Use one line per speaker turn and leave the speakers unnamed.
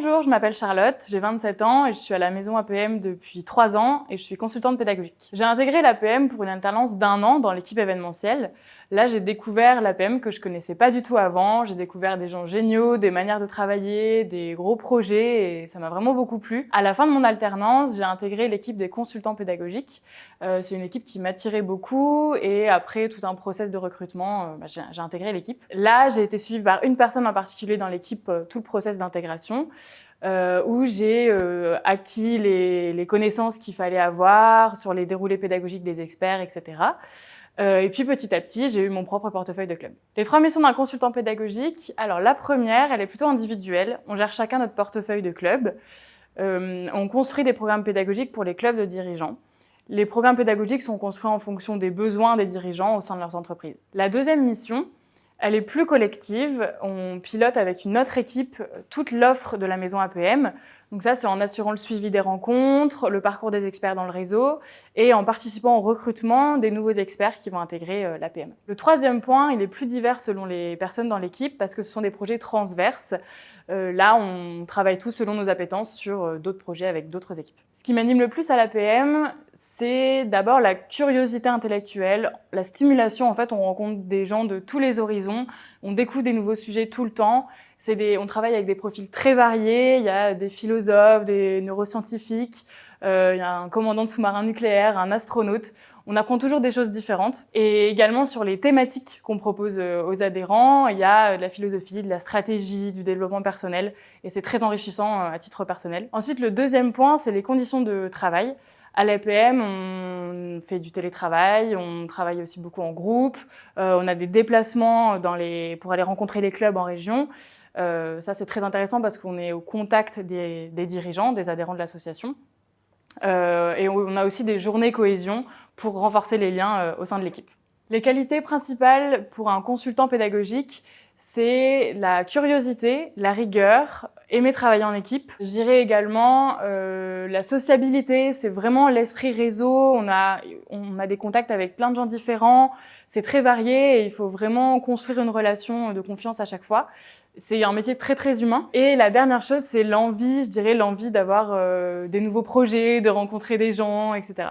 Bonjour, je m'appelle Charlotte, j'ai 27 ans et je suis à la maison APM depuis 3 ans et je suis consultante pédagogique. J'ai intégré l'APM pour une alternance d'1 an dans l'équipe événementielle. Là, j'ai découvert l'APM que je connaissais pas du tout avant, j'ai découvert des gens géniaux, des manières de travailler, des gros projets et ça m'a vraiment beaucoup plu. À la fin de mon alternance, j'ai intégré l'équipe des consultants pédagogiques. C'est une équipe qui m'attirait beaucoup et après tout un process de recrutement, j'ai intégré l'équipe. Là, j'ai été suivie par une personne en particulier dans l'équipe, tout le process d'intégration. Où j'ai acquis les connaissances qu'il fallait avoir sur les déroulés pédagogiques des experts, etc. Et puis petit à petit, j'ai eu mon propre portefeuille de club. Les 3 missions d'un consultant pédagogique, alors la première, elle est plutôt individuelle. On gère chacun notre portefeuille de club. On construit des programmes pédagogiques pour les clubs de dirigeants. Les programmes pédagogiques sont construits en fonction des besoins des dirigeants au sein de leurs entreprises. La deuxième mission, elle est plus collective. On pilote avec une autre équipe toute l'offre de la maison APM. Donc ça, c'est en assurant le suivi des rencontres, le parcours des experts dans le réseau et en participant au recrutement des nouveaux experts qui vont intégrer l'APM. Le troisième point, il est plus divers selon les personnes dans l'équipe parce que ce sont des projets transverses. Là, on travaille tous selon nos appétences sur d'autres projets avec d'autres équipes. Ce qui m'anime le plus à l'APM, c'est d'abord la curiosité intellectuelle, la stimulation. En fait, on rencontre des gens de tous les horizons, on découvre des nouveaux sujets tout le temps. On travaille avec des profils très variés, il y a des philosophes, des neuroscientifiques, il y a un commandant de sous-marin nucléaire, un astronaute. On apprend toujours des choses différentes. Et également sur les thématiques qu'on propose aux adhérents, il y a de la philosophie, de la stratégie, du développement personnel. Et c'est très enrichissant à titre personnel. Ensuite, le deuxième point, c'est les conditions de travail. À l'APM, on fait du télétravail, on travaille aussi beaucoup en groupe, on a des déplacements pour aller rencontrer les clubs en région. Ça, c'est très intéressant parce qu'on est au contact des dirigeants, des adhérents de l'association. Et on a aussi des journées cohésion pour renforcer les liens au sein de l'équipe. Les qualités principales pour un consultant pédagogique, c'est la curiosité, la rigueur, aimer travailler en équipe. Je dirais également la sociabilité, c'est vraiment l'esprit réseau. On a des contacts avec plein de gens différents, c'est très varié et il faut vraiment construire une relation de confiance à chaque fois. C'est un métier très très humain. Et la dernière chose, c'est l'envie, je dirais l'envie d'avoir des nouveaux projets, de rencontrer des gens, etc.